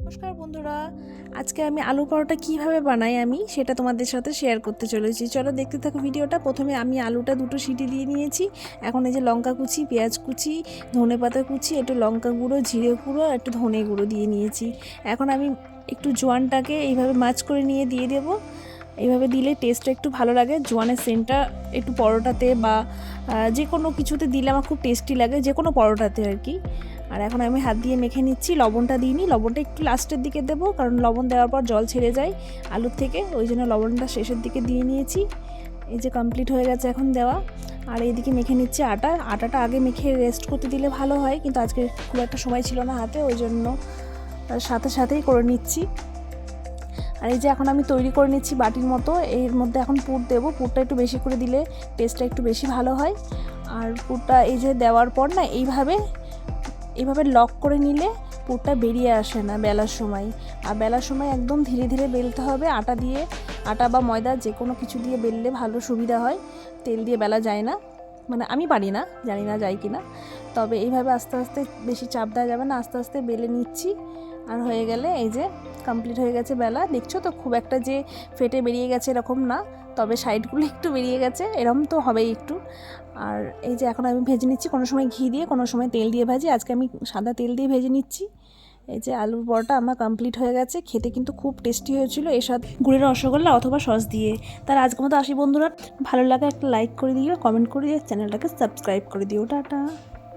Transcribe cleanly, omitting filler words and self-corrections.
নমস্কার বন্ধুরা, আজকে আমি আলু পরোটা কিভাবে বানাই আমি সেটা তোমাদের সাথে শেয়ার করতে চলেছি। চলো দেখতে থাকো ভিডিওটা। প্রথমে আমি আলুটা দুটো সিটি দিয়ে নিয়েছি। এখন এই যে লঙ্কা কুচি, পেঁয়াজ কুচি, ধনেপাতা কুচি, একটু লঙ্কা গুঁড়ো, জিরে গুঁড়ো, একটু ধনে গুঁড়ো দিয়ে নিয়েছি। এখন আমি একটু জোয়ানটাকে এইভাবে মাছ করে নিয়ে দিয়ে দেবো। এইভাবে দিলে টেস্টটা একটু ভালো লাগে। জোয়ানের সেন্টটা একটু পরোটাতে বা যে কোনো কিছুতে দিলে আমার খুব টেস্টি লাগে, যে কোনো পরোটাতে আর কি। আর এখন আমি হাত দিয়ে মেখে নিচ্ছি। লবণটা দিইনি, লবণটা একটু লাস্টের দিকে দেবো, কারণ লবণ দেওয়ার পর জল ছেড়ে যায় আলুর থেকে, ওই জন্য লবণটা শেষের দিকে দিয়ে নিয়েছি। এই যে কমপ্লিট হয়ে গেছে এখন দেওয়া। আর এইদিকে মেখে নিচ্ছি আটাটা আগে মেখে রেস্ট করতে দিলে ভালো হয়, কিন্তু আজকে খুব একটা সময় ছিল না হাতে, ওই জন্য সাথে সাথেই করে নিচ্ছি। আর এই যে এখন আমি তৈরি করে নিচ্ছি বাটির মতো। এর মধ্যে এখন পুর দেবো। পুরটা একটু বেশি করে দিলে টেস্টটা একটু বেশি ভালো হয়। আর পুরটা এই যে দেওয়ার পর না এইভাবে লক করে নিলে পুরটা বেরিয়ে আসে না বেলার সময়। আর বেলার সময় একদম ধীরে ধীরে বেলতে হবে। আটা বা ময়দা যে কোনো কিছু দিয়ে বেললে ভালো সুবিধা হয়, তেল দিয়ে বেলা যায় না। মানে আমি পারি না, জানি না যায় কি না। তবে এইভাবে আস্তে আস্তে, বেশি চাপ দেওয়া যাবে না, আস্তে আস্তে বেলে নিচ্ছি। আর হয়ে গেলে এই যে কমপ্লিট হয়ে গেছে বেলা। দেখছো তো খুব একটা যে ফেটে বেরিয়ে গেছে এরকম না, তবে সাইডগুলো একটু বেরিয়ে গেছে, এরকম তো হবেই একটু। আর এই যে এখন আমি ভেজে নিচ্ছি, কোনো সময় ঘি দিয়ে, কোনো সময় তেল দিয়ে ভাজি। আজকে আমি সাদা তেল দিয়ে ভেজে নিচ্ছি। এই যে আলুর পরোটা আমার কমপ্লিট হয়ে গেছে। খেতে কিন্তু খুব টেস্টি হয়েছিল, এর সাথে গুড়ের রসগোল্লা অথবা সস দিয়ে। তার আজকের মতো আসি বন্ধুরা, ভালো লাগে একটা লাইক করে দিও, কমেন্ট করে দিও, চ্যানেলটাকে সাবস্ক্রাইব করে দিও। টাটা।